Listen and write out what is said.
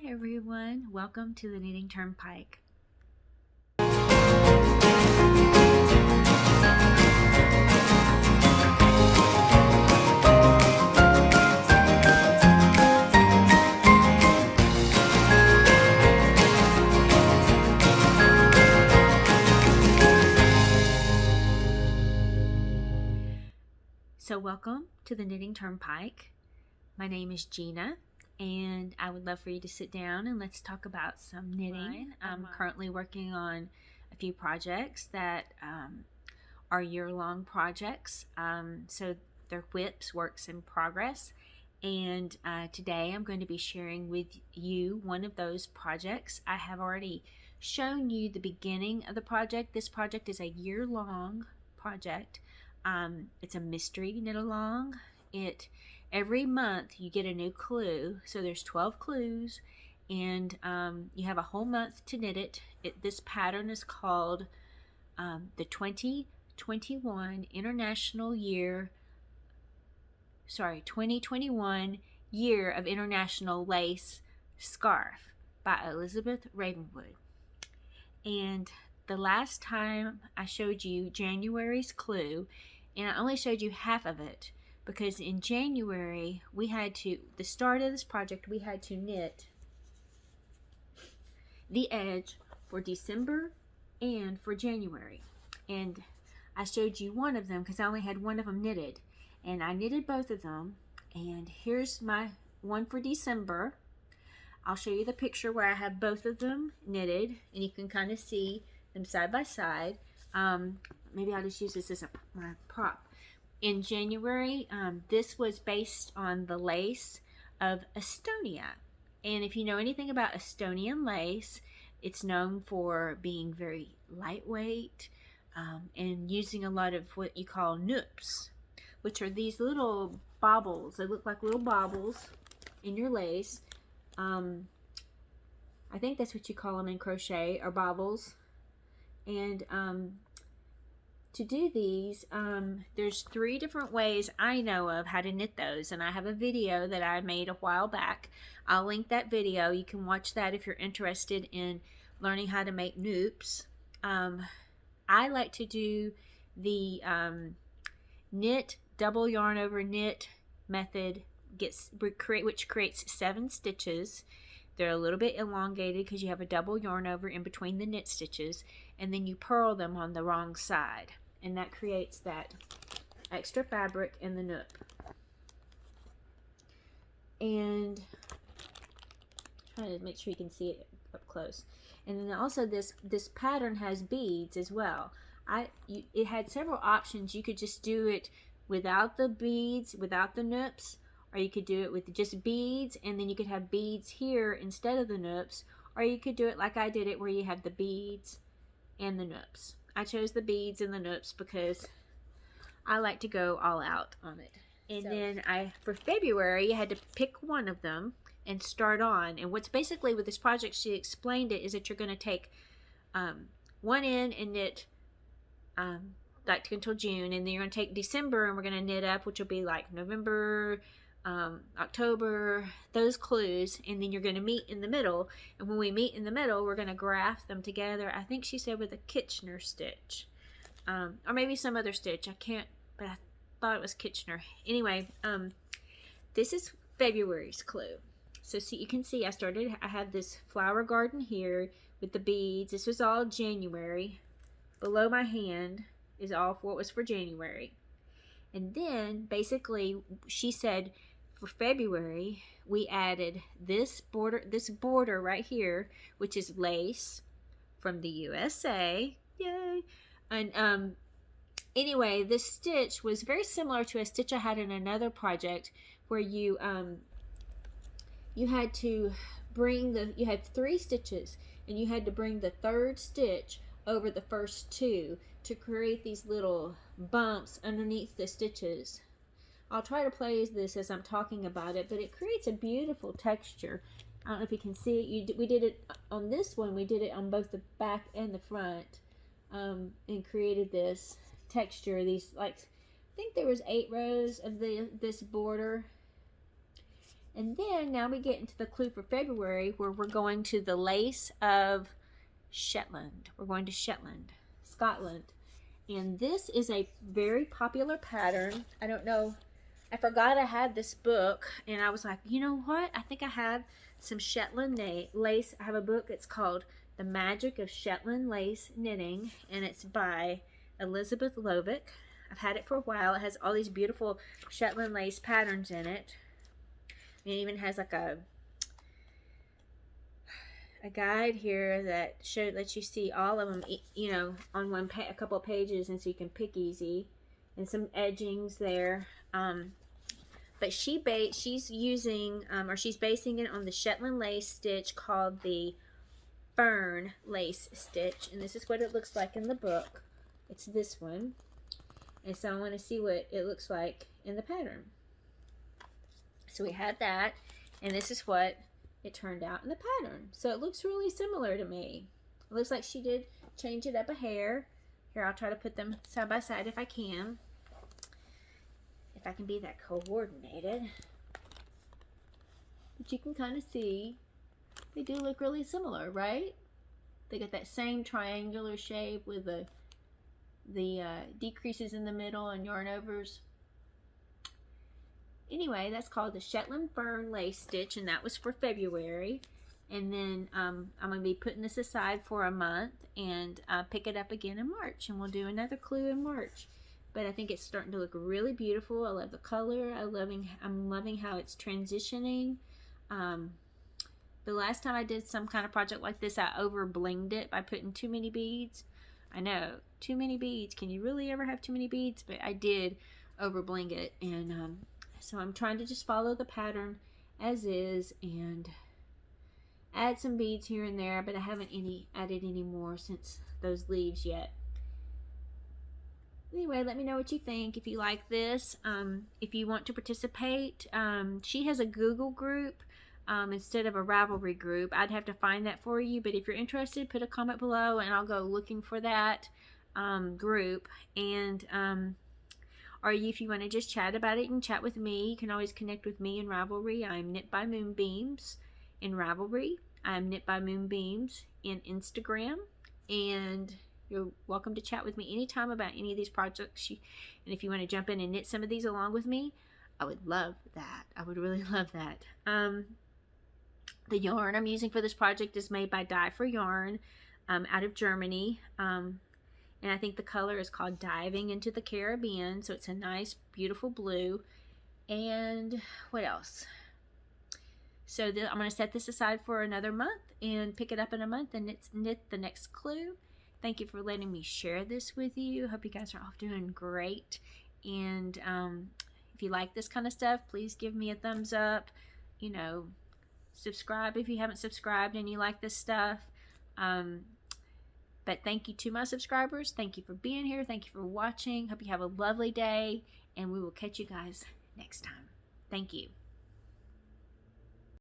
everyone, welcome to the Knitting Turnpike. So welcome to the Knitting Turnpike. My name is Gina, and I would love for you to sit down and let's talk about some knitting. I'm currently working on a few projects that are year-long projects. So they're WIPs, works in progress. And today I'm going to be sharing with you one of those projects. I have already shown you the beginning of the project. This project is a year-long project. It's a mystery knit along. Every month you get a new clue, so there's 12 clues, and you have a whole month to knit it. This pattern is called the 2021 Year of International Lace Scarf by Elizabeth Ravenwood. And the last time I showed you January's clue, and I only showed you half of it, because in January, the start of this project, we had to knit the edge for December and for January. And I showed you one of them because I only had one of them knitted. And I knitted both of them. And here's my one for December. I'll show you the picture where I have both of them knitted, and you can kind of see them side by side. Maybe I'll just use this as my prop. In January, this was based on the lace of Estonia. And if you know anything about Estonian lace, it's known for being very lightweight and using a lot of what you call noops, which are these little baubles. They look like little baubles in your lace. I think that's what you call them in crochet, or baubles. And to do these, there's 3 different ways I know of how to knit those, and I have a video that I made a while back. I'll link that video. You can watch that if you're interested in learning how to make noops. I like to do the knit double yarn over knit method, which creates 7 stitches. They're a little bit elongated because you have a double yarn over in between the knit stitches, and then you purl them on the wrong side, and that creates that extra fabric in the noop. And trying to make sure you can see it up close. And then also this pattern has beads as well. It had several options. You could just do it without the beads, without the noops, or you could do it with just beads, and then you could have beads here instead of the noops, or you could do it like I did it, where you have the beads and the noops. I chose the beads and the noops because I like to go all out on it. And then for February, you had to pick one of them and start on. And what's basically with this project, she explained it, is that you're going to take one in and knit like until June, and then you're going to take December and we're going to knit up, which will be like November, October, those clues, and then you're going to meet in the middle. And when we meet in the middle, we're going to graft them together. I think she said with a Kitchener stitch, or maybe some other stitch. I can't, but I thought it was Kitchener. Anyway, this is February's clue. So see, you can see I have this flower garden here with the beads. This was all January. Below my hand is all what was for January. And then basically she said for February we added this border right here, which is lace from the USA. Yay! And anyway, this stitch was very similar to a stitch I had in another project where you had to you had 3 stitches, and you had to bring the 3rd stitch over the first 2 to create these little bumps underneath the stitches. I'll try to play this as I'm talking about it, but it creates a beautiful texture. I don't know if you can see it. We did it on this one. We did it on both the back and the front, and created this texture. These, like, I think there was 8 rows of this border, And then now we get into the clue for February, where we're going to the lace of Shetland. We're going to Shetland, Scotland. And this is a very popular pattern. I don't know, I forgot I had this book, and I was like, you know what? I think I have some Shetland lace. I have a book. It's called The Magic of Shetland Lace Knitting, and it's by Elizabeth Ravenwood. I've had it for a while. It has all these beautiful Shetland lace patterns in it. It even has like a guide here that lets you see all of them, you know, on a couple of pages, and so you can pick easy, and some edgings there. But she's using she's basing it on the Shetland lace stitch called the Fern lace stitch, and this is what it looks like in the book. It's this one, and so I want to see what it looks like in the pattern. So we had that, and this is what it turned out in the pattern. So it looks really similar to me. It looks like she did change it up a hair. Here, I'll try to put them side by side if I can. If I can be that coordinated. But you can kind of see they do look really similar, right? They got that same triangular shape with the decreases in the middle and yarn overs. Anyway, that's called the Shetland Fern Lace Stitch, and that was for February. And then I'm going to be putting this aside for a month and pick it up again in March, and we'll do another clue in March. But I think it's starting to look really beautiful. I love the color. I'm loving how it's transitioning. The last time I did some kind of project like this, I over blinged it by putting too many beads. I know, too many beads. Can you really ever have too many beads? But I did over bling it, and so I'm trying to just follow the pattern as is and add some beads here and there, but I haven't added any more since those leaves yet. Anyway, let me know what you think, if you like this. If you want to participate, she has a Google group instead of a Ravelry group. I'd have to find that for you, but if you're interested, put a comment below and I'll go looking for that group. And or if you want to just chat about it, you can chat with me. You can always connect with me in Ravelry. I'm Knit by Moonbeams in Ravelry. I'm Knit by Moonbeams in Instagram. And you're welcome to chat with me anytime about any of these projects. And if you want to jump in and knit some of these along with me, I would love that. I would really love that. The yarn I'm using for this project is made by Dye for Yarn out of Germany. And I think the color is called Diving into the Caribbean. So it's a nice, beautiful blue. And what else? So I'm going to set this aside for another month and pick it up in a month and knit the next clue. Thank you for letting me share this with you. Hope you guys are all doing great. And if you like this kind of stuff, please give me a thumbs up. You know, subscribe if you haven't subscribed and you like this stuff. But thank you to my subscribers. Thank you for being here. Thank you for watching. Hope you have a lovely day, and we will catch you guys next time. Thank you.